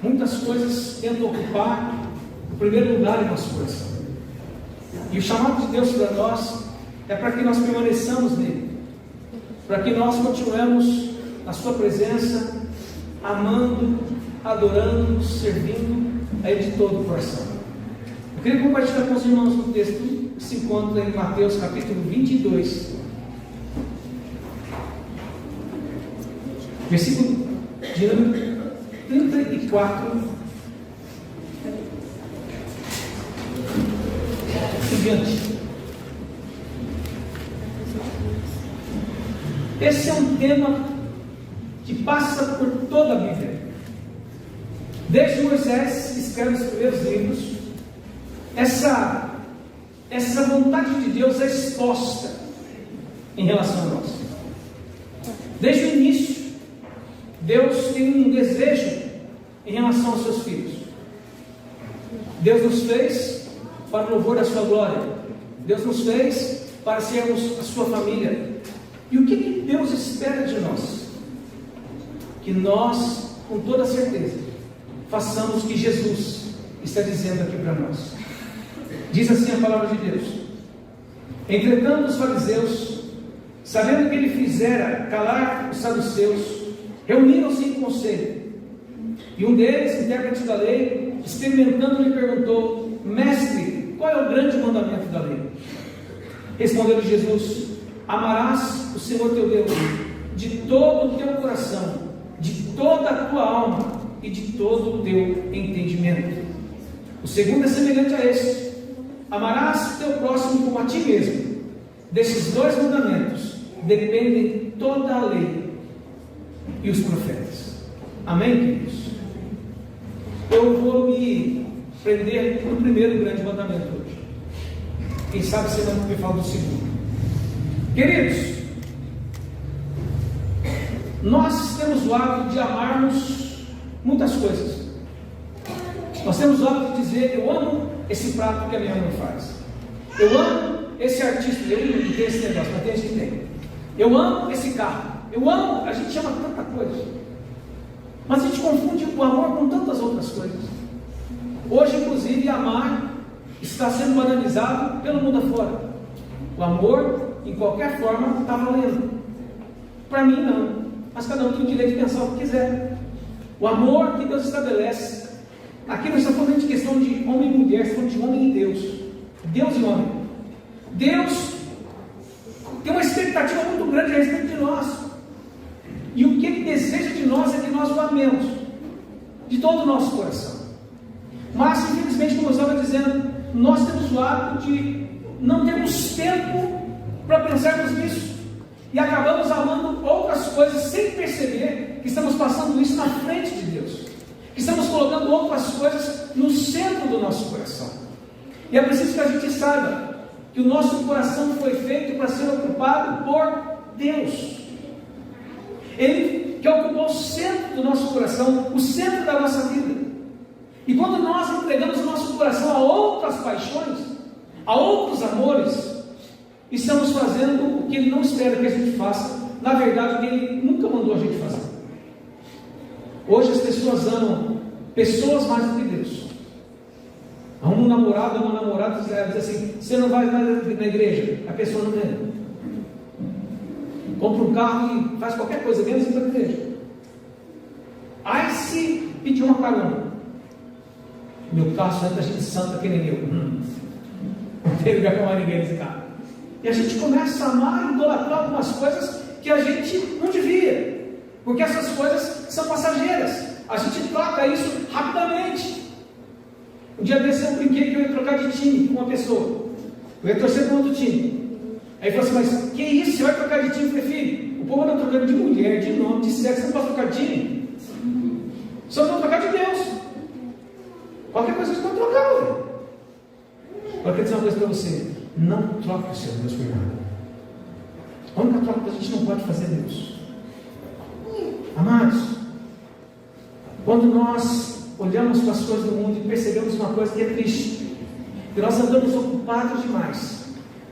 muitas coisas tentam ocupar o primeiro lugar em nosso coração. E o chamado de Deus para nós é para que nós permaneçamos nele, para que nós continuemos na sua presença, amando, adorando, servindo a Ele de todo o coração. Eu queria compartilhar com os irmãos um texto que se encontra em Mateus capítulo 22, versículo de número 34 e diante. Esse é um tema que passa por toda a Bíblia. Desde Moisés, que escreve os primeiros livros, essa vontade de Deus é exposta em relação a nós. Desde o início, Deus tem um desejo em relação aos seus filhos. Deus nos fez para o louvor da sua glória. Deus nos fez para sermos a sua família. E o que Deus espera de nós? Que nós, com toda certeza, façamos o que Jesus está dizendo aqui para nós. Diz assim a palavra de Deus: entretanto os fariseus, sabendo que ele fizera calar os saduceus, reuniram-se em conselho. E um deles, intérprete da lei, experimentando, lhe perguntou: mestre, qual é o grande mandamento da lei? Respondeu-lhe Jesus: amarás o Senhor teu Deus de todo o teu coração, de toda a tua alma e de todo o teu entendimento. O segundo é semelhante a este: amarás o teu próximo como a ti mesmo. Desses dois mandamentos dependem toda a lei e os profetas. Amém, queridos? Eu vou me prender no primeiro grande mandamento hoje. Quem sabe você não me fala do segundo. Queridos, nós temos o hábito de amarmos muitas coisas. Nós temos o hábito de dizer: eu amo esse prato que a minha mãe faz, eu amo esse artista. Eu não tenho esse negócio, mas tem gente que tem. Eu amo esse carro, eu amo. A gente chama tanta coisa, mas a gente confunde o amor com tantas outras coisas. Hoje, inclusive, amar está sendo banalizado pelo mundo afora. O amor, em qualquer forma, está valendo. Para mim, não. Mas cada um tem o direito de pensar o que quiser. O amor que Deus estabelece. Aqui nós estamos falando de questão de homem e mulher, estamos falando de homem e Deus. Deus e homem. Deus tem uma expectativa muito grande a respeito de nós. E o que Ele deseja de nós é que nós o amemos de todo o nosso coração. Mas, infelizmente, como eu estava dizendo, nós temos o hábito de não termos tempo para pensarmos nisso. E acabamos amando outras coisas sem perceber que estamos passando isso na frente de Deus. Que estamos colocando outras coisas no centro do nosso coração. E é preciso que a gente saiba que o nosso coração foi feito para ser ocupado por Deus. Ele que ocupou o centro do nosso coração, o centro da nossa vida. E quando nós entregamos o nosso coração a outras paixões, a outros amores, estamos fazendo o que Ele não espera que a gente faça. Na verdade, o que Ele nunca mandou a gente fazer. Hoje as pessoas amam pessoas mais do que Deus. Um namorado ou uma namorada diz assim: você não vai mais na igreja? A pessoa não vem. Compra um carro e faz qualquer coisa, menos ir para a igreja. Aí se pedir uma carona, meu carro só entra gente santa que nem eu. Não tem lugar para mais ninguém nesse carro. E a gente começa a amar e idolatrar algumas coisas que a gente não devia, porque essas coisas são passageiras. A gente troca isso rapidamente. Um dia desse eu brinquei que eu ia trocar de time com uma pessoa. Eu ia torcer para outro time. Aí falou assim: mas que isso? Você vai trocar de time? Eu falei: filho, o povo anda trocando de mulher, de nome, de sexo. Você não pode trocar de time. Só não trocar de Deus. Qualquer coisa você pode trocar, velho. Agora, quero dizer uma coisa para você: não troque o seu Deus por nada. A única troca que a gente não pode fazer é Deus. Amados, quando nós olhamos para as coisas do mundo e percebemos uma coisa que é triste, que nós andamos ocupados demais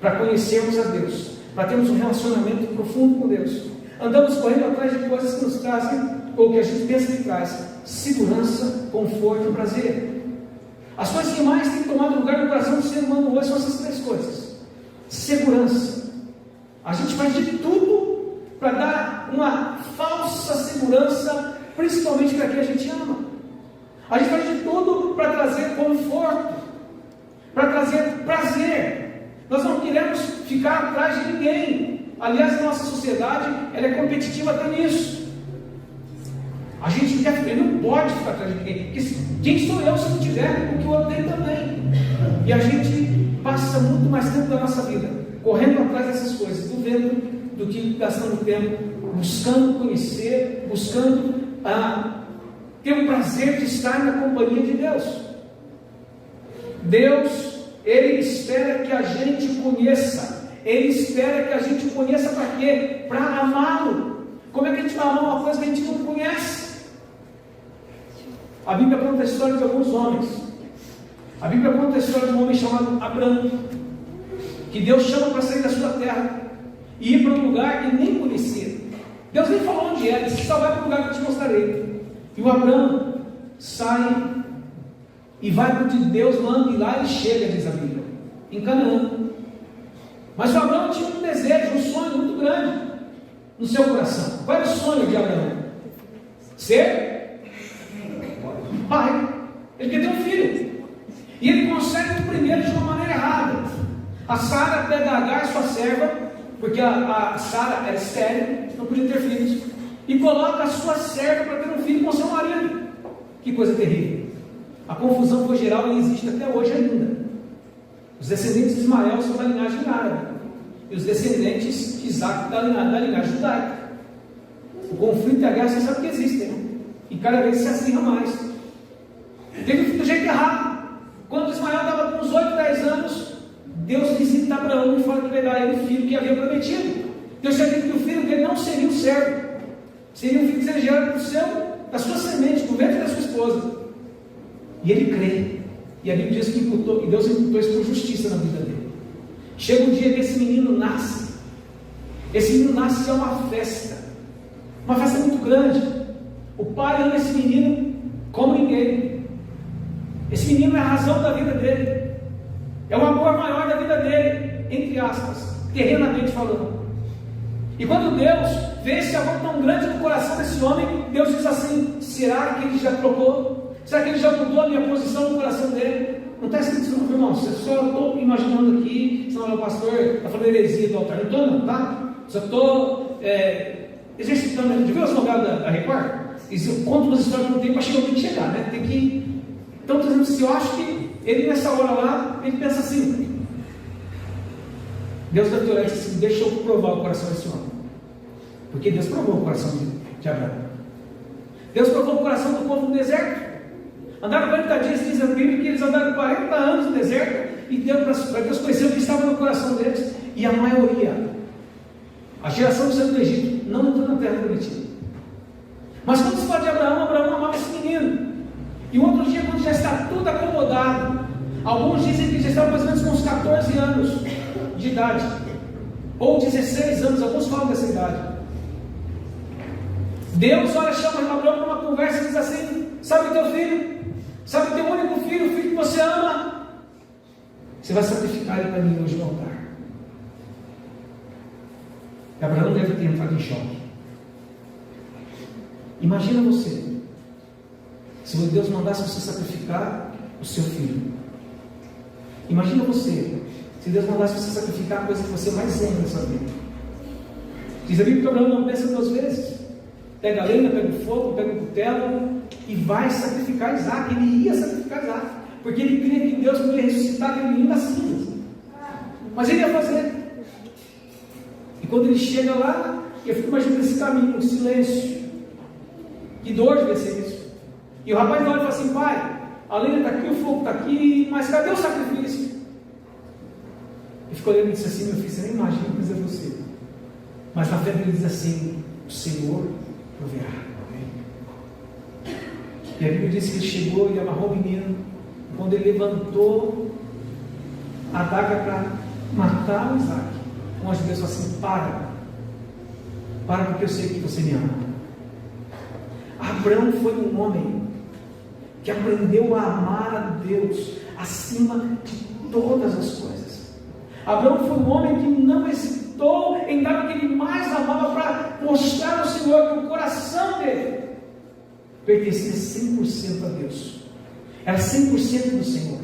para conhecermos a Deus, para termos um relacionamento profundo com Deus, andamos correndo atrás de coisas que nos trazem ou que a gente pensa que traz segurança, conforto e prazer. As coisas que mais têm tomado lugar no coração do ser humano hoje são essas três coisas. Segurança. A gente faz de tudo para dar uma falsa segurança, principalmente para quem a gente ama. A gente faz de tudo para trazer conforto, para trazer prazer. Nós não queremos ficar atrás de ninguém. Aliás, a nossa sociedade ela é competitiva até nisso. A gente não pode ficar atrás de ninguém. Porque quem sou eu se não tiver o que o outro tem também? E a gente passa muito mais tempo da nossa vida correndo atrás dessas coisas, do vento, do que gastando tempo buscando conhecer, buscando ter o prazer de estar na companhia de Deus. Deus, Ele espera que a gente conheça. Ele espera que a gente conheça para quê? Para amá-lo. Como é que a gente vai amar uma coisa que a gente não conhece? A Bíblia conta a história de alguns homens. A Bíblia conta a história de um homem chamado Abraão, que Deus chama para sair da sua terra e ir para um lugar que nem conhecia. Deus nem falou onde era, disse: só vai para o lugar que eu te mostrarei. E o Abraão sai e vai para onde Deus manda ir lá e chega, diz a Bíblia, em Canaã. Mas o Abraão tinha um desejo, um sonho muito grande no seu coração. Qual era o sonho de Abraão? Ser pai. Ele quer ter um filho. E ele consegue o primeiro de uma maneira errada. A Sara pega Agar, sua serva, porque a Sara era estéril, não podia ter filhos, e coloca a sua serva para ter um filho com seu marido. Que coisa terrível. A confusão foi geral e existe até hoje ainda. Os descendentes de Ismael são da linhagem árabe, e os descendentes de Isaac da linhagem judaica. O conflito e a guerra, você sabe que existem, né? E cada vez se acirra mais. Teve do jeito errado. Quando Ismael estava com uns 8, 10 anos, Deus visita Abraão e fala que vai dar a ele o filho que havia prometido. Deus já disse que o filho dele não seria um servo, seria um filho que seria gerado da sua semente, do ventre da sua esposa. E ele crê. E a Bíblia diz que Deus imputou isso por justiça na vida dele. Chega um dia que esse menino nasce. Esse menino nasce e é uma festa muito grande. O pai ama esse menino como ninguém. Esse menino é a razão da vida dele, é o amor maior da vida dele, entre aspas, terrenamente falando. E quando Deus vê esse amor tão grande no coração desse homem, Deus diz assim: será que ele já trocou? Será que ele já mudou a minha posição no coração dele? Não está escrito isso, não, irmão. Só estou imaginando aqui, senão o pastor está falando heresia do altar. Não estou, não, tá? Só estou exercitando. Já viu as novelas da Record? Eu conto umas histórias que não tem para chegar onde chegar, né? Tem que. Então, por exemplo, se eu acho que ele nessa hora lá, ele pensa assim: Deus deve ter olhado e disse assim: deixa eu provar o coração desse homem. Porque Deus provou o coração de Abraão. Deus provou o coração do povo no deserto. Andaram 40 dias, diz a Bíblia, que eles andaram 40 anos no deserto, e para Deus conhecer o que estava no coração deles. E a maioria, a geração que saiu do Egito, não entrou na terra prometida. Mas quando se fala de Abraão, Abraão amava esse menino. E um outro dia, quando já está tudo acomodado, alguns dizem que já estava mais ou menos com uns 14 anos de idade, ou 16 anos, alguns falam dessa idade. Deus, olha, chama Abraão numa conversa e diz assim: sabe o teu filho? Sabe o teu único filho, o filho que você ama? Você vai sacrificar ele para mim hoje no altar. E Abraão deve ter entrado em choque. Imagina você, se Deus mandasse você sacrificar o seu filho. Imagina você, se Deus mandasse você sacrificar a coisa que você mais ama nessa vida. Diz a Bíblia que Abraão não pensa 2 vezes. Pega a lenha, pega o fogo, pega o cutelo e vai sacrificar Isaac. Ele ia sacrificar Isaac, porque ele cria que Deus podia ressuscitar aquele menino das cinzas. Mas ele ia fazer. E quando ele chega lá, eu fico imaginando esse caminho, um silêncio. Que dor devia ser isso. E o rapaz olha e fala assim: pai, a lenha está aqui, o fogo está aqui, mas cadê o sacrifício? Ele ficou olhando e disse assim: meu filho, você nem imagina o que é você. Mas na fé ele diz assim: o Senhor proverá. E a Bíblia diz que ele chegou e amarrou o menino. Quando ele levantou a adaga para matar o Isaac, o anjo de Deus falou assim: para porque eu sei que você me ama. Abraão foi um homem que aprendeu a amar a Deus acima de todas as coisas. Abraão foi um homem que não hesitou em dar o que ele mais amava para mostrar ao Senhor que o coração dele pertencia 100% a Deus, era 100% do Senhor.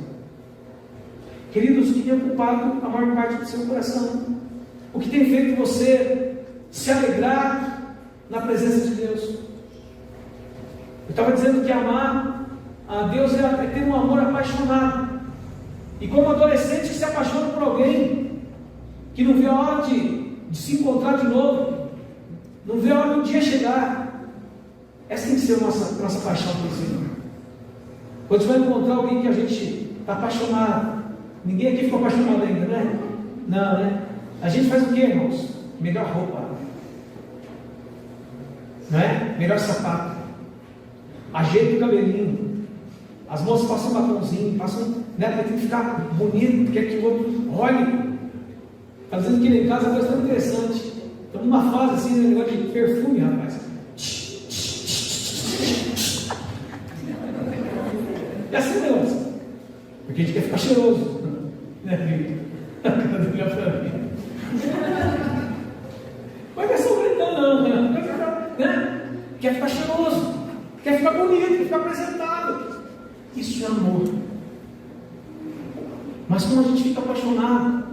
Queridos, o que tem ocupado a maior parte do seu coração? O que tem feito você se alegrar na presença de Deus? Eu estava dizendo que amar a Deus é ter um amor apaixonado. E como adolescente que se apaixona por alguém, que não vê a hora de se encontrar de novo, não vê a hora do dia chegar. Essa tem que ser a nossa paixão pelo Senhor. Quando você vai encontrar alguém que a gente está apaixonado, ninguém aqui ficou apaixonado ainda, né? Não, né? A gente faz o que, irmãos? Melhor roupa, não é? Melhor sapato, ajeita o cabelinho, as moças passam batomzinho, passam, né? Porque tem que ficar bonito, quer que o outro olhe. Está dizendo que lá em casa a coisa tão interessante. Estamos numa fase assim, né? Negócio de perfume, rapaz. É assim mesmo, porque a gente quer ficar cheiroso, né, filho? Mas não é só gritando, não, né? Quer ficar cheiroso, quer ficar bonito, quer ficar apresentado. Isso é amor. Mas quando a gente fica apaixonado,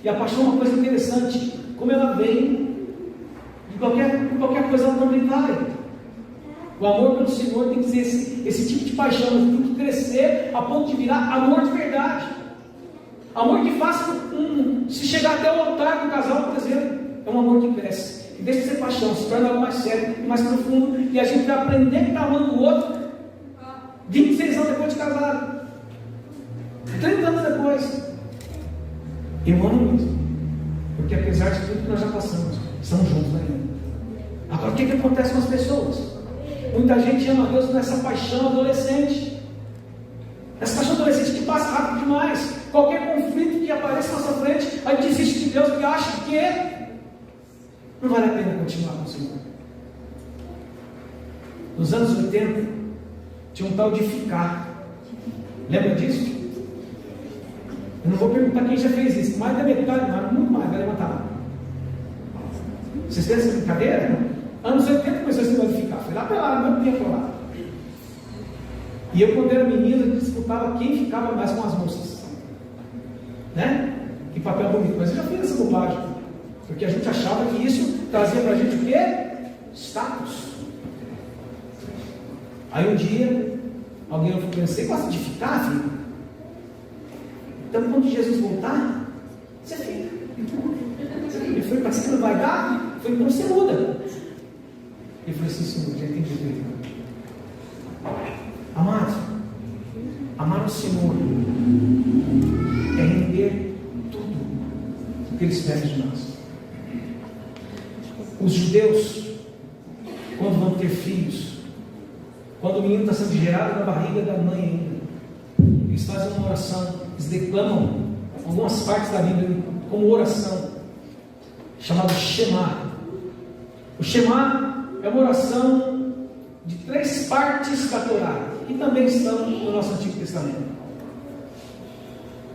e a paixão é uma coisa interessante, como ela vem, de qualquer coisa ela também vai. O amor pelo Senhor tem que ser esse tipo de paixão, tem que crescer a ponto de virar amor de verdade. Amor que faça se chegar até o altar do casal, por exemplo, é um amor que cresce, que deixa de ser paixão, se torna algo mais sério e mais profundo, e a gente vai aprender que está amando o outro 26 anos depois de casado, 30 anos depois. Eu amo mesmo, porque apesar de tudo que nós já passamos, estamos juntos ainda. Agora, o que acontece com as pessoas? Muita gente ama a Deus nessa paixão adolescente. Essa paixão adolescente que passa rápido demais. Qualquer conflito que apareça na nossa frente, a gente desiste de Deus porque acha que não vale a pena continuar com o Senhor. Nos anos 80, tinha um tal de ficar. Lembra disso? Eu não vou perguntar quem já fez isso. Mais da metade, mas muito mais, vai levantar a mão. Vocês têm essa brincadeira? Anos 80 começou esse negócio de ficar. Foi lá para lá, no mesmo tempo lá. E eu, quando era menino, disputava quem ficava mais com as moças. Né? Que papel bonito. Mas eu já fiz essa bobagem. Porque a gente achava que isso trazia para a gente o quê? Status. Aí um dia, alguém falou: você gosta de ficar, filho? Então, quando Jesus voltar, você fica. Ele foi: para você que não vai dar? Foi: então você muda. Ele falou assim: Senhor, já entendi. Amados, amar o Senhor é render tudo o que Ele espera de nós. Os judeus, quando vão ter filhos, quando o menino está sendo gerado na barriga da mãe ainda, eles fazem uma oração, eles declamam algumas partes da Bíblia como oração, chamada Shema. O Shema é uma oração de 3 partes da Torá, que também estão no nosso Antigo Testamento.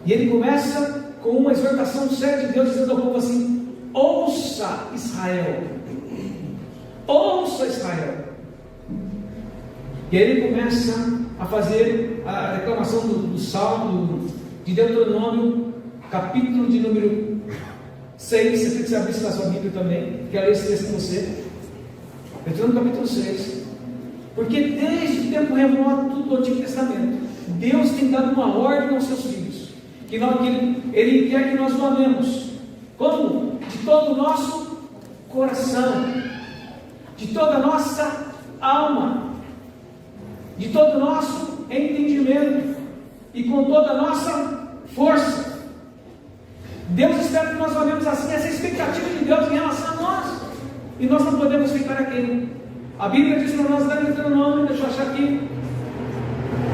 E ele começa com uma exortação séria de Deus, dizendo ao povo assim: ouça Israel, ouça Israel. E aí ele começa a fazer a declamação do Salmo de Deuteronômio, capítulo de número 6. Você tem que abrir isso na sua Bíblia também, quero ler esse texto com você. Deuteronômio capítulo 6. Porque desde o tempo remoto do Antigo Testamento, Deus tem dado uma ordem aos seus filhos, que Ele quer que nós o amemos. Como? De todo o nosso coração, de toda a nossa alma, de todo o nosso entendimento e com toda a nossa força. Deus espera que nós o amemos assim. Essa é a expectativa de Deus em relação a nós, e nós não podemos ficar aqui. A Bíblia diz para nós, lá em Deuteronômio, deixa eu achar aqui,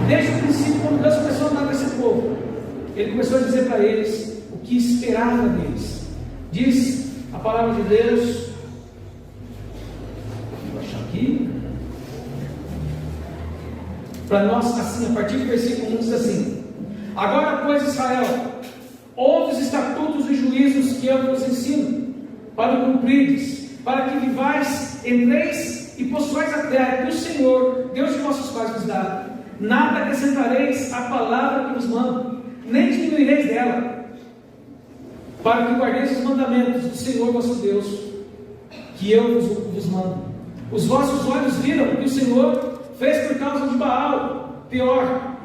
desde o princípio, quando Deus começou a andar com esse povo, Ele começou a dizer para eles o que esperava deles. Diz a palavra de Deus, vou achar aqui, para nós, assim, a partir do versículo 1 diz assim: agora, pois, Israel, ouve os estatutos e juízos que eu vos ensino, para o cumprirdes, para que vivais, entreis e possuais a terra que o Senhor, Deus de vossos pais, vos dá. Nada acrescentareis à palavra que vos mando, nem diminuireis dela, para que guardeis os mandamentos do Senhor vosso Deus, que eu vos mando. Os vossos olhos viram o que o Senhor fez por causa de Baal, pior,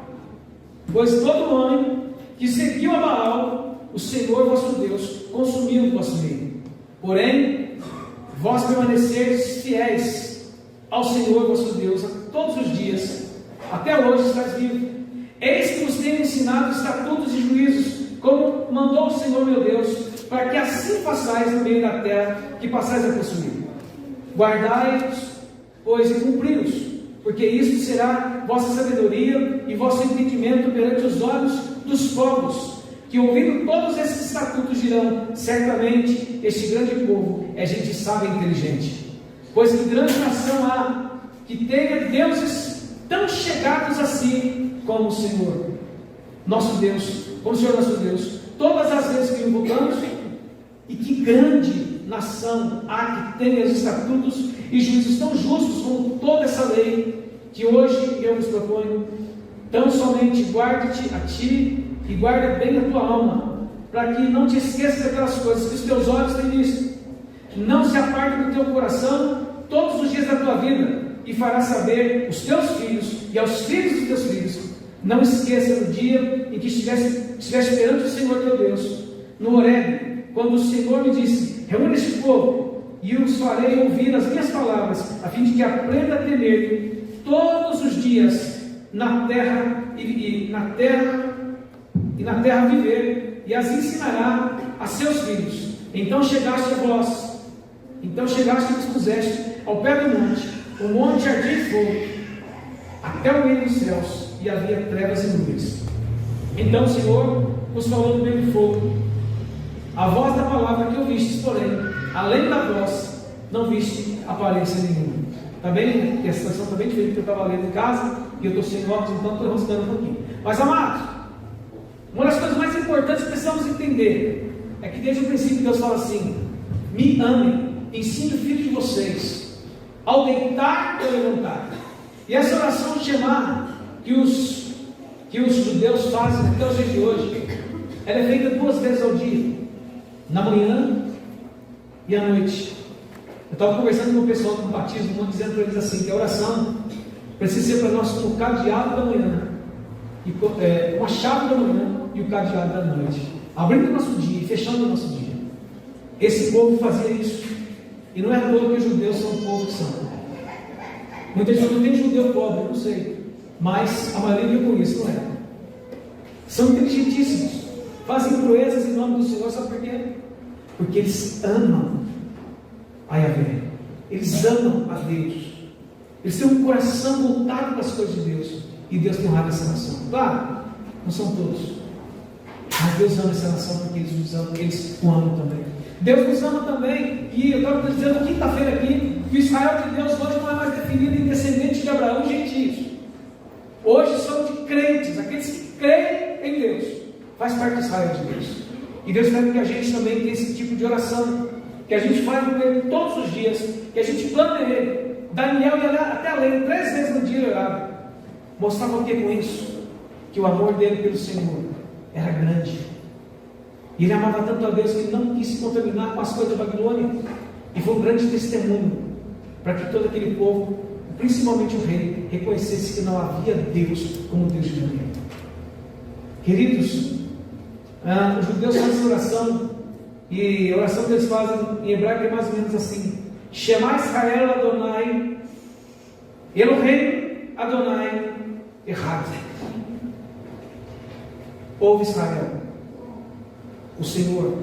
pois todo homem que seguiu a Baal, o Senhor vosso Deus consumiu o vosso meio. Porém, vós permaneceis fiéis ao Senhor vosso Deus todos os dias, até hoje estáis vivos. Eis que vos tenho ensinado estatutos e juízos, como mandou o Senhor meu Deus, para que assim façais no meio da terra que passais a possuir. Guardai-os, pois, e cumpri-os, porque isto será vossa sabedoria e vosso entendimento perante os olhos dos povos, que ouvindo todos esses estatutos dirão: certamente este grande povo é gente sábia e inteligente. Pois que grande nação há que tenha deuses tão chegados a si como o Senhor nosso Deus, como o Senhor nosso Deus, todas as vezes que o invocamos. E que grande nação há que tenha os estatutos e juízos tão justos como toda essa lei que hoje eu vos proponho. Tão somente guarde-te a ti e guarda bem a tua alma, para que não te esqueças daquelas coisas que os teus olhos têm visto. Não se aparte do teu coração todos os dias da tua vida, e fará saber os teus filhos e aos filhos dos teus filhos. Não esqueça do dia em que estiveste perante o Senhor teu Deus, no Horebe, quando o Senhor me disse: reúne este povo, e os farei ouvir as minhas palavras, a fim de que aprenda a temer todos os dias na terra e na terra viver, e as ensinará a seus filhos. Então chegaste e vos puseste ao pé do monte, o monte ardia em fogo, até o meio dos céus, e havia trevas e nuvens. Então o Senhor vos falou no meio do fogo. A voz da palavra que ouvistes, porém, além da voz, não viste aparência nenhuma. Está bem? A situação está bem diferente do que eu estava lendo em casa, e eu estou sem óculos, então estou enroscando um pouquinho. Mas, amados, uma das coisas mais importantes que precisamos entender é que desde o princípio Deus fala assim: me amem, ensine o filho de vocês ao deitar e levantar. E essa oração de Shema que os judeus fazem até os dias de hoje, ela é feita 2 vezes ao dia, na manhã e à noite. Eu estava conversando com o pessoal do batismo, dizendo para eles assim, que a oração precisa ser para nós como o cadeado da manhã, e uma chave da manhã e o cadeado da noite, abrindo o nosso dia e fechando o nosso dia. Esse povo fazia isso, e não é à toa que os judeus são o povo que são. Muita gente não tem judeu pobre, eu não sei, mas a maioria eu conheço, não é? São inteligentíssimos, fazem proezas em nome do Senhor, sabe por quê? Porque eles amam a Yahvé, eles amam a Deus, eles têm um coração voltado para as coisas de Deus, e Deus tem honrado essa nação. Claro, não são todos, mas Deus ama essa nação porque eles o amam também. Deus nos ama também, e eu estava dizendo quinta-feira aqui, que o Israel de Deus hoje não é mais definido em descendentes de Abraão e gentios. Hoje são de crentes, aqueles que creem em Deus, faz parte do Israel de Deus. E Deus quer que a gente também tenha esse tipo de oração, que a gente faz com ele todos os dias, que a gente planta ele. Daniel ia até além, 3 vezes no dia ele orava. Mostrava o que com isso? Que o amor dele pelo Senhor era grande. E ele amava tanto a Deus que ele não quis se contaminar com as coisas da Babilônia. E foi um grande testemunho para que todo aquele povo, principalmente o rei, reconhecesse que não havia Deus como Deus de Daniel. Queridos, os judeus fazem essa oração, e a oração que eles fazem em hebraico é mais ou menos assim: Shema Israel Adonai Elohim Adonai Echad. Ouve Israel, o Senhor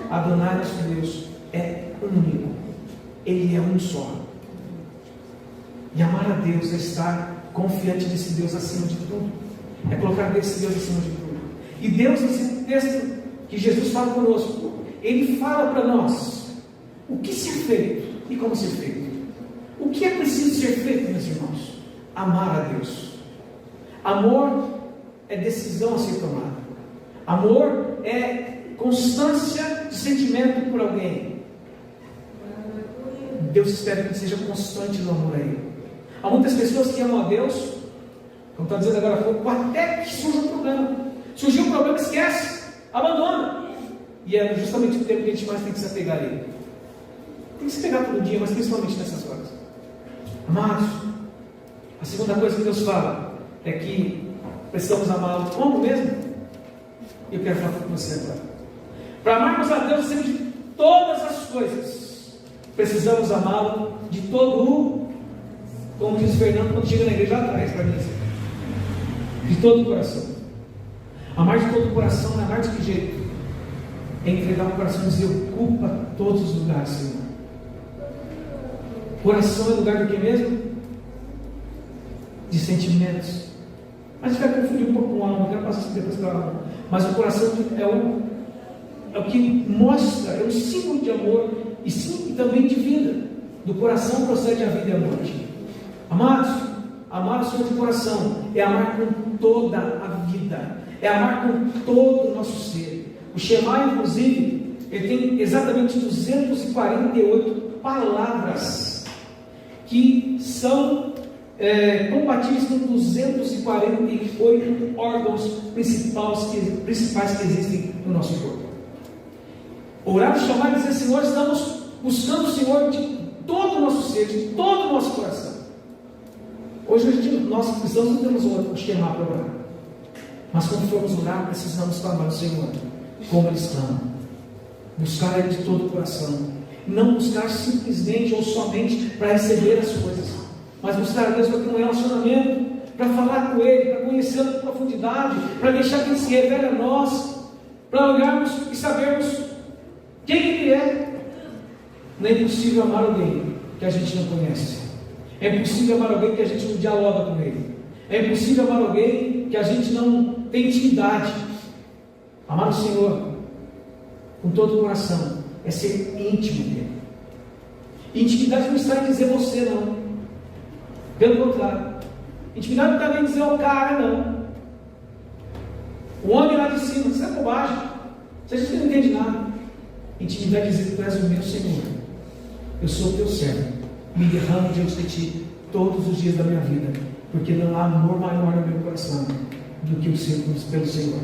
Adonai nosso Deus é único, Ele é um só. E amar a Deus é estar confiante nesse Deus acima de tudo, é colocar esse Deus acima de tudo. E Deus, nesse texto que Jesus fala conosco, Ele fala para nós o que ser feito e como ser feito. O que é preciso ser feito, meus irmãos? Amar a Deus. Amor é decisão a ser tomada. Amor é constância de sentimento por alguém. Deus espera que seja constante no amor a Ele. Há muitas pessoas que amam a Deus, como está dizendo agora há pouco, até que surja um problema. Surgiu um problema, esquece, abandona. E é justamente o tempo que a gente mais tem que se apegar a Ele. Tem que se pegar todo dia, mas principalmente nessas horas. Amados, a segunda coisa que Deus fala é que precisamos amá-lo como mesmo? E eu quero falar com você agora. Para amarmos a Deus acima de todas as coisas, precisamos amá-lo de todo o, como diz Fernando quando chega na igreja lá atrás, para mim, de todo o coração. Amar de todo o coração não é amar de que jeito? É entregar o coração e dizer: ocupa todos os lugares, Senhor. Coração é lugar do que mesmo? De sentimentos. Mas a gente vai confundir um pouco com a alma, eu quero passar depois para a alma. Mas o coração é o que mostra, é um símbolo de amor e também de vida. Do coração procede a vida e a morte. Amados, amar o Senhor de coração é amar com toda a vida, é amar com todo o nosso ser. O Shema, inclusive, ele tem exatamente 248 palavras que são compatíveis com 248 órgãos principais que existem no nosso corpo. Orar, chamar e dizer: Senhor, estamos buscando o Senhor de todo o nosso ser, de todo o nosso coração. Hoje nós cristãos não temos o Shema para orar, mas quando formos orar, precisamos clamar o Senhor como Ele clama. Buscar Ele de todo o coração, não buscar simplesmente ou somente para receber as coisas, mas buscar a Deus para ter um relacionamento, para falar com Ele, para conhecê-lo em profundidade, para deixar que Ele se revele a nós, para olharmos e sabermos quem Ele é. Não é impossível amar alguém que a gente não conhece. É impossível amar alguém que a gente não dialoga com Ele. É impossível amar alguém que a gente não tem intimidade. Amar o Senhor com todo o coração é ser íntimo dele. Intimidade não está em dizer você, não. Pelo contrário, intimidade não está nem em dizer o cara, não. O homem lá de cima, isso é bobagem. Você não entende nada. Intimidade é dizer: tu és o meu Senhor, eu sou o teu servo, me derramo diante de ti todos os dias da minha vida, porque não há amor maior no meu coração do que o ser pelo Senhor.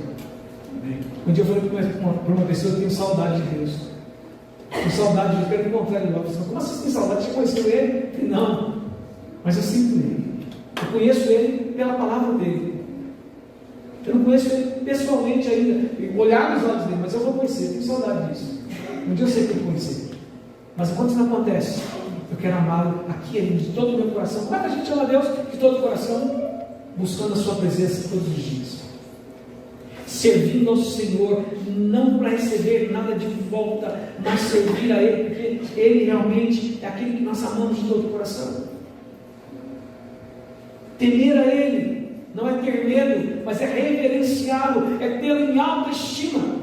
Um dia eu falei para uma pessoa: eu tenho saudade de Deus, tenho saudade de Deus, quero encontrar Ele logo. Como assim você tem saudade? Você conheceu Ele? Eu falei: não, mas eu sinto Ele, eu conheço Ele pela palavra dEle. Eu não conheço Ele pessoalmente ainda, olhar nos olhos dEle, mas eu vou conhecer, eu tenho saudade disso. Um dia eu sei que eu vou conhecer, mas enquanto isso não acontece, eu quero amá-lo aqui de todo o meu coração. Como é que a gente ama a Deus? De todo o coração, buscando a sua presença todos os dias, servindo ao Senhor, não para receber nada de volta, mas servir a Ele, porque Ele realmente é aquele que nós amamos de todo o coração. Temer a Ele não é ter medo, mas é reverenciá-lo, é tê-lo em alta estima,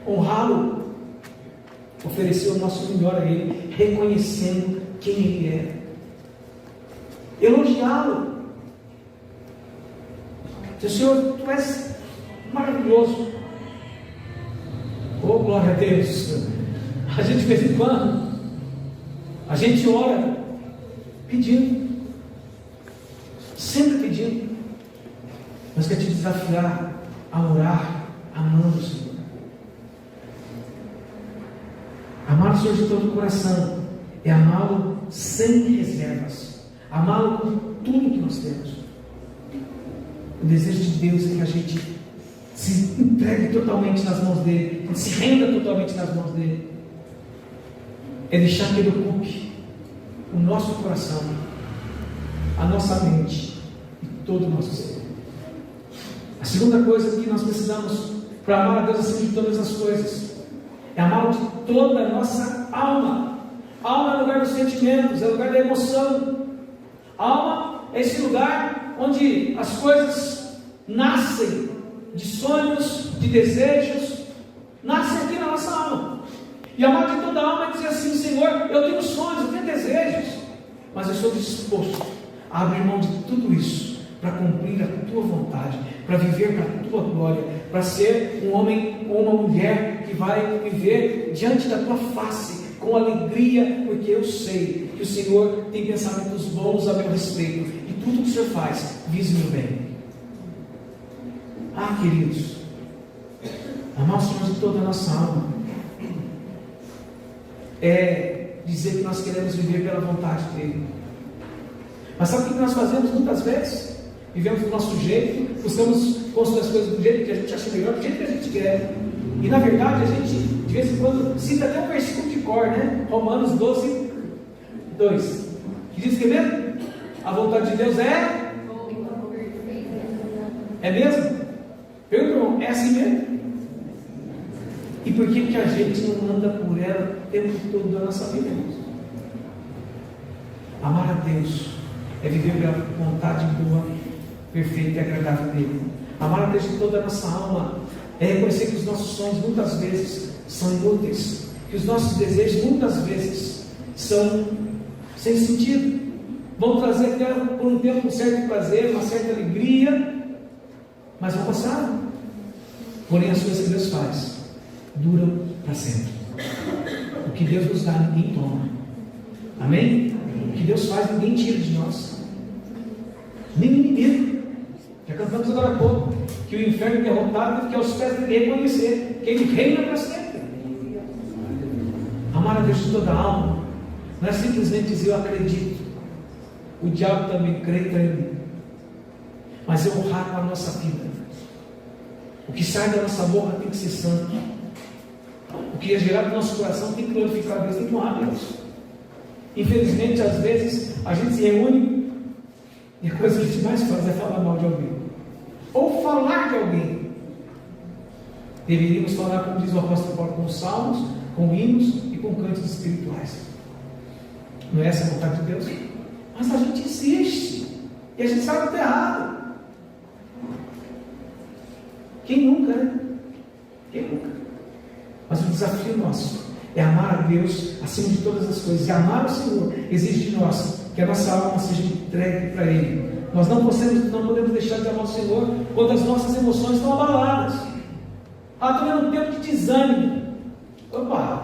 honrá-lo, oferecer o nosso melhor a Ele, reconhecendo quem Ele é, elogiá-lo. Senhor, Tu és maravilhoso. Oh, glória a Deus. A gente de vez em quando a gente ora pedindo, sempre pedindo, mas quer te desafiar a orar amando o Senhor. Amar o Senhor de todo o coração é amá-lo sem reservas, amá-lo com tudo que nós temos. O desejo de Deus é que a gente se entregue totalmente nas mãos dEle, se renda totalmente nas mãos dEle. É deixar que Ele ocupe o nosso coração, a nossa mente e todo o nosso ser. A segunda coisa que nós precisamos para amar a Deus acima de todas as coisas é amá-lo de toda a nossa alma. A alma é o lugar dos sentimentos, é o lugar da emoção. A alma é esse lugar onde as coisas nascem, de sonhos, de desejos, nascem aqui na nossa alma. E amar de toda a alma é dizer assim: Senhor, eu tenho sonhos, eu tenho desejos, mas eu estou disposto a abrir mão de tudo isso para cumprir a tua vontade, para viver para a tua glória, para ser um homem ou uma mulher que vai viver diante da tua face com alegria, porque eu sei que o Senhor tem pensamentos bons a meu respeito e tudo que o Senhor faz visa o meu bem. Ah, queridos, amar o Senhor de toda a nossa alma é dizer que nós queremos viver pela vontade dEle. Mas sabe o que nós fazemos muitas vezes? Vivemos do nosso jeito, buscamos construir as coisas do jeito que a gente acha melhor, do jeito que a gente quer. E na verdade a gente, de vez em quando, cita até um versículo de cor, né? Romanos 12, 2. Que diz que mesmo? A vontade de Deus é? É mesmo? Pergunta, irmão, é assim mesmo? E por que a gente não anda por ela o tempo todo da nossa vida, irmãos? Amar a Deus é viver pela vontade boa, perfeita e agradável dele. Amar a Deus de toda a nossa alma é reconhecer que os nossos sonhos muitas vezes são inúteis, que os nossos desejos muitas vezes são sem sentido, vão trazer até por um tempo um certo prazer, uma certa alegria, mas vão passar. Porém as coisas que Deus faz duram para sempre. O que Deus nos dá ninguém toma. Amém? O que Deus faz ninguém tira de nós, nem o inimigo. Já cantamos agora há pouco que o inferno é derrotado porque aos pés dele reconhecer que ele reina para sempre. Amar a Deus de toda a alma não é simplesmente dizer eu acredito, o diabo também crê em mim, mas é honrar com a nossa vida. O que sai da nossa boca tem que ser santo, o que é gerado no nosso coração tem que glorificar a Deus, tem que honrar a Deus. Infelizmente, às vezes a gente se reúne e a coisa que a gente mais faz é falar mal de alguém, ou falar de alguém. Deveríamos falar, como diz o apóstolo Paulo, com salmos, com hinos e com cantos espirituais. Não é essa a vontade de Deus? Mas a gente insiste e a gente sabe que está errado. Quem nunca, né? Quem nunca? Mas o desafio nosso é amar a Deus acima de todas as coisas. E amar o Senhor exige de nós que a nossa alma seja entregue para Ele. Nós não podemos deixar de amar o Senhor quando as nossas emoções estão abaladas. Estou vendo um tempo de desânimo. Opa,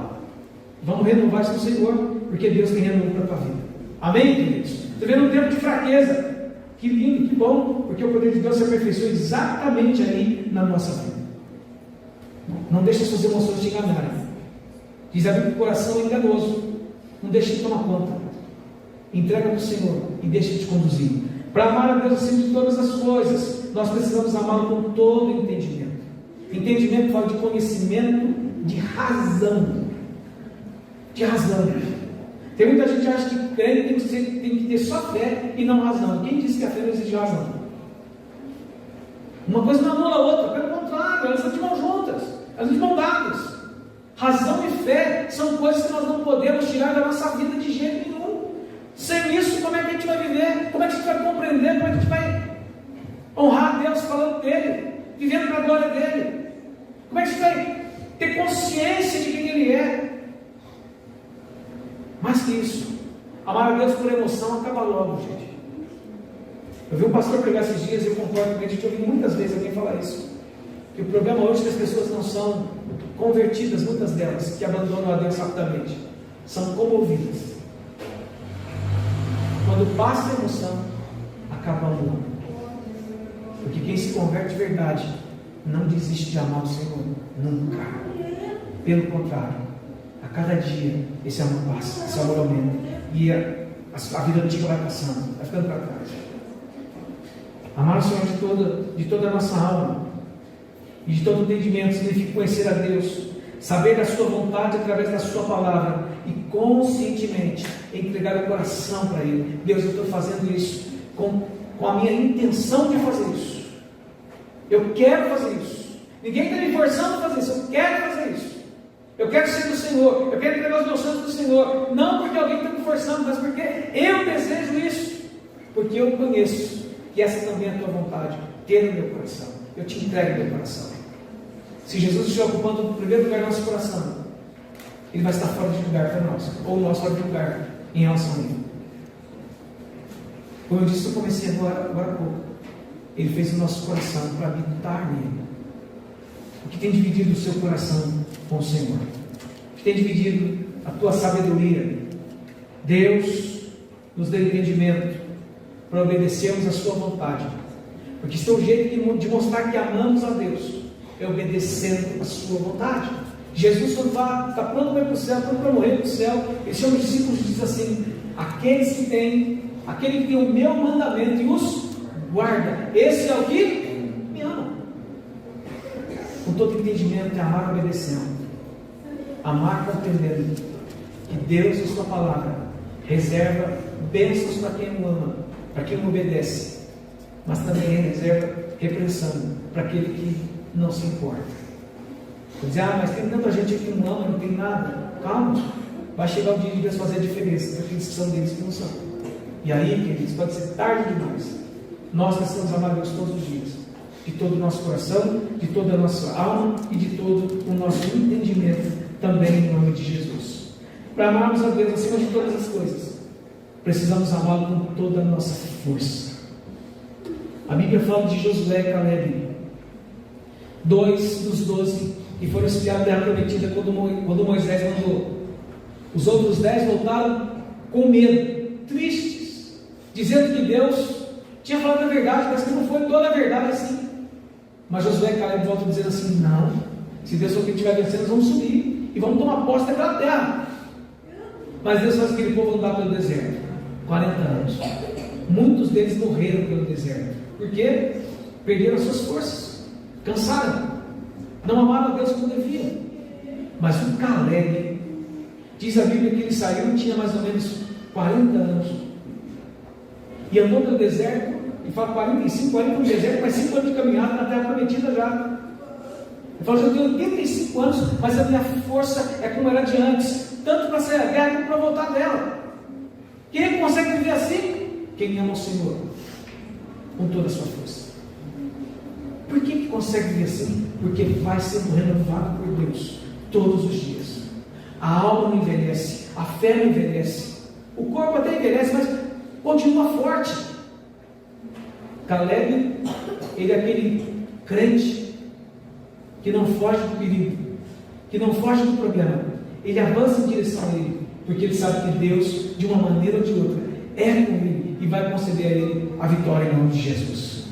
vamos renovar isso no Senhor, porque Deus tem renovo para a tua vida. Amém, queridos? Estou vendo um tempo de fraqueza. Que lindo, que bom, porque o poder de Deus se aperfeiçoa exatamente aí na nossa vida. Não deixe as suas emoções te enganarem. Diz a Bíblia que o coração é enganoso. Não deixe de tomar conta. Entrega para o Senhor e deixe de te conduzir. Para amar a Deus acima de todas as coisas, nós precisamos amá-lo com todo o entendimento. Entendimento fala de conhecimento, de razão. De razão. Tem muita gente que acha que crente tem que ter só fé e não razão. Quem disse que a fé não exige razão? Uma coisa não anula a outra, pelo contrário, elas estão de mãos juntas, elas de mãos dadas. Razão e fé são coisas que nós não podemos tirar da nossa vida de jeito nenhum. Sem isso, como é que a gente vai viver? Como é que a gente vai compreender? Como é que a gente vai honrar a Deus falando dele, vivendo para a glória dele? Como é que a gente vai ter consciência de quem Ele é? Mais que isso, amar a Deus por emoção acaba logo, gente. Eu vi um pastor pregar esses dias e eu concordo com ele, eu ouvi muitas vezes alguém falar isso. Que o problema hoje é que as pessoas não são convertidas, muitas delas, que abandonam a Deus rapidamente, são comovidas. Quando passa a emoção, acaba o amor. Porque quem se converte de verdade não desiste de amar o Senhor, nunca. Pelo contrário, a cada dia esse amor passa, esse amor aumenta, e a vida antiga vai passando, vai ficando para trás. Amar o Senhor de toda a nossa alma e de todo entendimento significa conhecer a Deus, saber da sua vontade através da sua palavra e conscientemente entregar o coração para Ele. Deus, eu estou fazendo isso com a minha intenção de fazer isso. Eu quero fazer isso. Ninguém está me forçando a fazer isso. Eu quero fazer isso. Eu quero ser do Senhor. Eu quero entregar os meus sonhos do Senhor. Não porque alguém está me forçando, mas porque eu desejo isso. Porque eu conheço que essa também é a tua vontade. Ter no meu coração. Eu te entrego meu coração. Se Jesus estiver ocupando o primeiro lugar no nosso coração, Ele vai estar fora de lugar para nós. Ou nós fora de lugar em relação a Ele. Como eu disse, eu comecei agora há pouco. Ele fez o nosso coração para habitar nele. O que tem dividido o seu coração com o Senhor? O que tem dividido a tua sabedoria? Deus nos dê entendimento para obedecermos a sua vontade. Porque esse é o jeito de mostrar que amamos a Deus, é obedecendo a sua vontade. Jesus, quando está pronto para ir para o céu, pronto para morrer para o céu, ele chama os discípulos e diz assim: aquele que tem o meu mandamento e os guarda, esse é o que me ama. Com todo entendimento, é amar obedecendo, amar compreendendo que Deus e sua palavra reserva bênçãos para quem o ama, para quem o obedece, mas também reserva repreensão para aquele que não se importa. Dizer, mas tem tanta gente aqui que não ama, não tem nada. Calma, vai chegar o dia de Deus fazer a diferença para aqueles que são deles que não são. E aí, queridos, pode ser tarde demais. Nós precisamos amar Deus todos os dias, de todo o nosso coração, de toda a nossa alma e de todo o nosso entendimento, também em nome de Jesus. Para amarmos a Deus acima de todas as coisas, precisamos amá-lo com toda a nossa força. A Bíblia fala de Josué e Caleb, 2 dos 12 que foram espiar a terra prometida quando Moisés mandou. Os outros 10 voltaram com medo, tristes, dizendo que Deus tinha falado a verdade, mas que não foi toda a verdade assim. Mas Josué e Caleb voltam dizendo assim: não, se Deus for quem estiver vencendo, nós vamos subir e vamos tomar posse daquela terra. Mas Deus faz aquele povo andar pelo deserto 40 anos. Muitos deles morreram pelo deserto. Por quê? Perderam as suas forças, cansaram, não amaram a Deus como deviam. Mas o Caleb, diz a Bíblia que ele saiu e tinha mais ou menos 40 anos, e andou pelo deserto, e fala 40 no deserto, mas 5 anos de caminhada na terra prometida já. Ele fala: eu tenho 85 anos, mas a minha força é como era de antes, tanto para sair da guerra como para voltar dela. Quem é que consegue viver assim? Quem ama o Senhor com toda a sua força. Por que consegue viver assim? Porque vai sendo renovado por Deus todos os dias. A alma não envelhece, a fé não envelhece, o corpo até envelhece, mas continua forte. Caleb, ele é aquele crente que não foge do perigo, que não foge do problema, ele avança em direção a ele, porque ele sabe que Deus, de uma maneira ou de outra, é com ele e vai conceder a ele a vitória em nome de Jesus.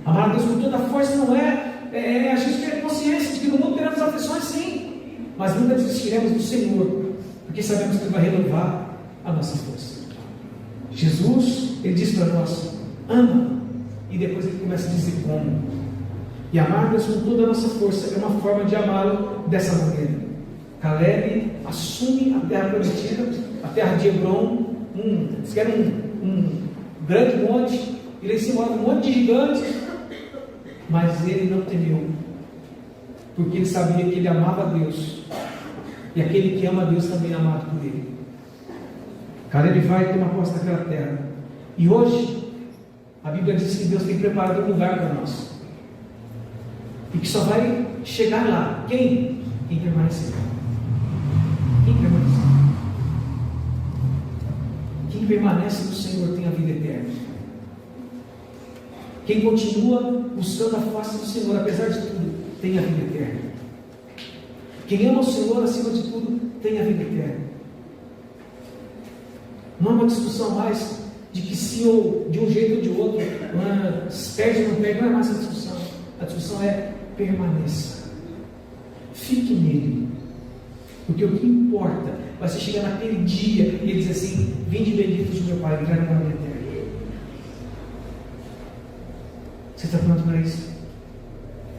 Amar a Deus com toda a força não a gente ter consciência de que no mundo teremos aflições, sim, mas nunca desistiremos do Senhor, porque sabemos que Ele vai renovar a nossa força. Jesus, Ele diz para nós: ama, e depois Ele começa a dizer como. E amar Deus com toda a nossa força é uma forma de amá-lo dessa maneira. Caleb assume a terra prometida, a terra de Hebron, que era um grande monte, ele em cima um monte de gigantes, mas ele não temeu, porque ele sabia que ele amava a Deus, e aquele que ama a Deus também é amado por ele. Caleb vai tomar posse daquela terra, e hoje a Bíblia diz que Deus tem preparado um lugar para nós, e que só vai chegar lá quem permanecer. Quem permanecer? Quem permanece no Senhor tem a vida eterna. Quem continua buscando a face do Senhor, apesar de tudo, tem a vida eterna. Quem ama o Senhor acima de tudo, tem a vida eterna. Não é uma discussão mais de que se ou de um jeito ou de outro, perde ou não perde, não é mais a discussão. A discussão é: permaneça, fique nele, porque o que importa vai ser chegar naquele dia e ele diz assim: vinde benditos de meu Pai, entrai na vida eterna. Você está pronto para isso?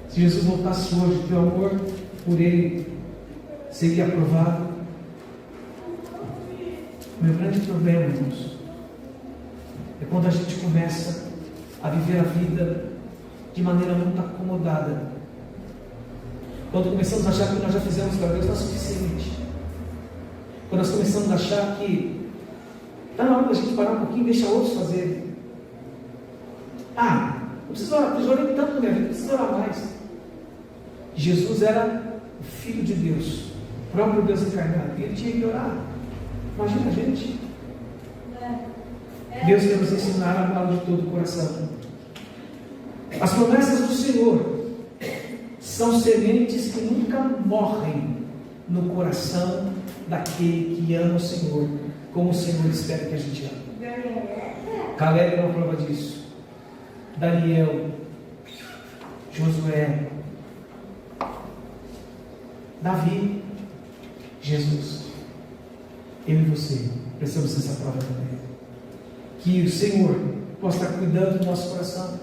Se Jesus voltasse hoje, teu amor por Ele seria aprovado. Meu grande problema, irmãos, é quando a gente começa a viver a vida de maneira muito acomodada. Quando começamos a achar que nós já fizemos para Deus não é suficiente. Quando nós começamos a achar que está na hora da gente parar um pouquinho e deixar outros fazerem. Não preciso orar, eu orei tanto na minha vida, não preciso orar mais. Jesus era o Filho de Deus, o próprio Deus encarnado, e ele tinha que orar. Imagina a gente. Deus quer nos ensinar a amá-lo de todo o coração. As promessas do Senhor são sementes que nunca morrem no coração daquele que ama o Senhor, como o Senhor espera que a gente ame. Caleb é uma prova disso. Daniel, Josué, Davi, Jesus. Eu e você precisamos dessa prova também. Que o Senhor possa estar cuidando do nosso coração.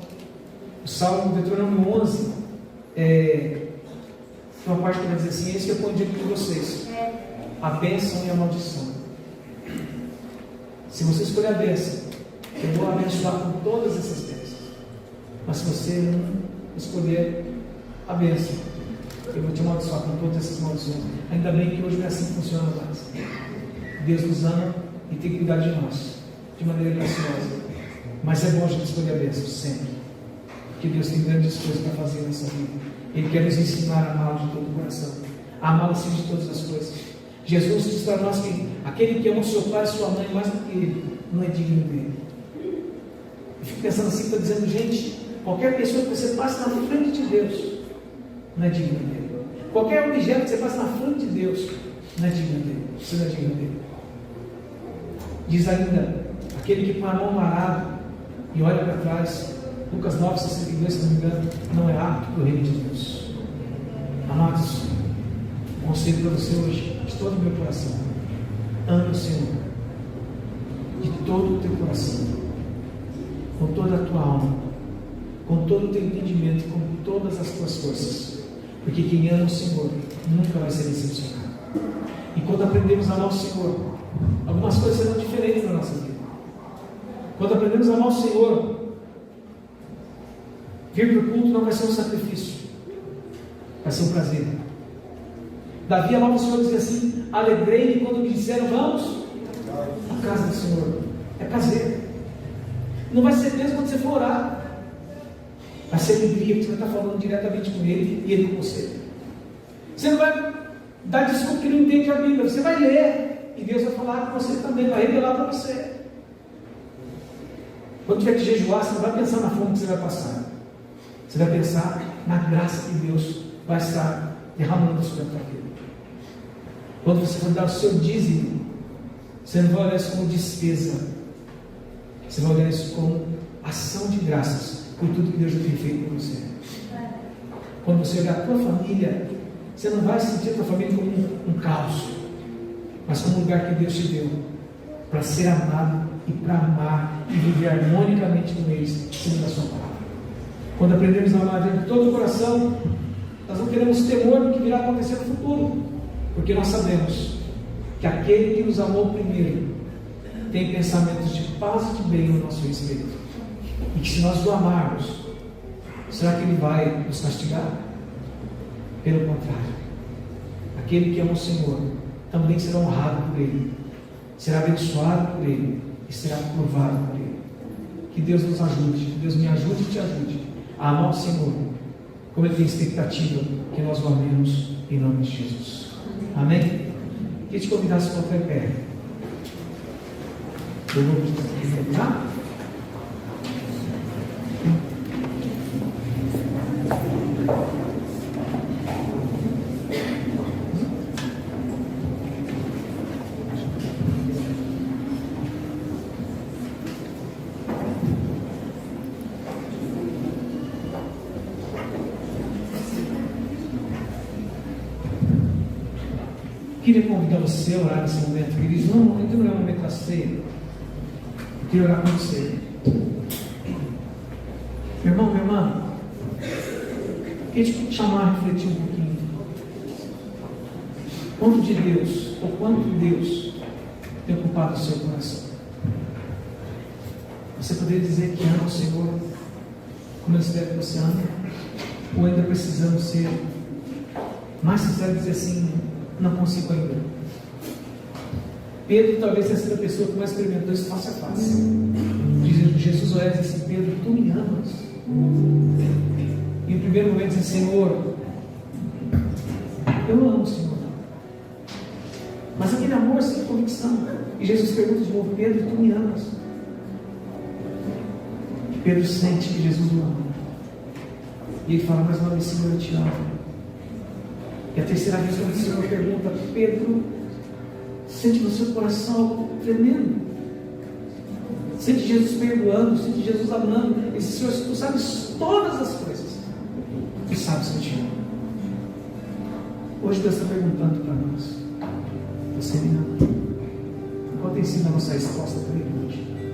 O Salmo Deuteronômio 11 tem uma parte que vai dizer assim: esse que eu ponho diante de vocês, a bênção e a maldição. Se você escolher a bênção, eu vou abençoar com todas essas bênçãos. Mas se você não escolher a bênção, eu vou te amaldiçoar com todas essas maldições. Ainda bem que hoje não é assim que funciona mais. Deus nos ama e tem que cuidar de nós de maneira graciosa. Mas é bom a gente escolher a bênção sempre, porque Deus tem grandes coisas para fazer nessa vida. Ele quer nos ensinar a amá-lo de todo o coração, a amá-lo acima de todas as coisas. Jesus diz para nós que aquele que ama o seu pai e sua mãe mais do que ele não é digno dele. Eu fico pensando assim, estou dizendo, gente, qualquer pessoa que você passe na frente de Deus não é digno dele. Qualquer objeto que você passe na frente de Deus não é digno dele. Você não é digno dele. Diz ainda, aquele que põe a mão no arado e olha para trás, Lucas 9, 62, se não me engano, não é apto para o reino de Deus. Amados, conselho para você hoje, de todo o meu coração: ame o Senhor de todo o teu coração, com toda a tua alma, com todo o teu entendimento, com todas as tuas forças, porque quem ama o Senhor nunca vai ser decepcionado. E quando aprendemos a amar o Senhor, algumas coisas serão diferentes na nossa vida. Quando aprendemos a amar o Senhor, vir para o culto não vai ser um sacrifício, vai ser um prazer. Davi amava o Senhor e dizia assim: alegrei-me quando me disseram, vamos à casa do Senhor. É prazer. Não vai ser mesmo quando você for orar, vai ser alegria, porque você vai estar falando diretamente com Ele e Ele com você. Você não vai dar desculpa que não entende a Bíblia, você vai ler e Deus vai falar com você também, vai revelar para você. Quando tiver que jejuar, você não vai pensar na fome que você vai passar, você vai pensar na graça que Deus vai estar derramando sobre a tua vida. Quando você for dar o seu dízimo, você não vai olhar isso como despesa, você vai olhar isso como ação de graças por tudo que Deus já tem feito por você. Quando você olhar a tua família, você não vai sentir a tua família como um caos, mas como um lugar que Deus te deu para ser amado e para amar e viver harmonicamente com eles, segundo a sua palavra. Quando aprendemos a amar de todo o coração, nós não teremos temor do que virá acontecer no futuro, porque nós sabemos que aquele que nos amou primeiro tem pensamentos de paz e de bem no nosso respeito, e que se nós o amarmos, será que Ele vai nos castigar? Pelo contrário, aquele que ama o Senhor também será honrado por Ele, será abençoado por Ele e será provado por Ele. Que Deus nos ajude, que Deus me ajude e te ajude a amar o Senhor como Ele tem expectativa que nós o amemos, em nome de Jesus. Amém? Queria te convidar a se colocar em pé. Eu vou terminar. Queria convidar você a orar nesse momento, queridos. Não é um momento da ceia. Eu queria orar com você. Meu irmão, minha irmã, queria te chamar a refletir um pouquinho. Quanto de Deus, ou quanto Deus tem ocupado o seu coração? Você poderia dizer que ama o Senhor como Ele espera que você ame? Ou ainda precisamos ser mais sinceros e dizer assim: não consigo ainda. Pedro talvez tenha sido a pessoa que mais experimentou isso face a face. Jesus olha e diz assim: Pedro, tu me amas? E no primeiro momento diz: Senhor, eu amo o Senhor. Mas aquele amor sem convicção. E Jesus pergunta de novo: Pedro, tu me amas? E Pedro sente que Jesus o ama. E ele fala mais uma vez: Senhor, eu te amo. E a terceira vez, quando o Senhor pergunta: Pedro, sente no seu coração algo tremendo? Sente Jesus perdoando, sente Jesus amando. Ele diz: Senhor, tu sabes todas as coisas, tu sabes que eu te amo. Hoje Deus está perguntando para nós: você me ama? Qual tem sido a nossa resposta para ele hoje?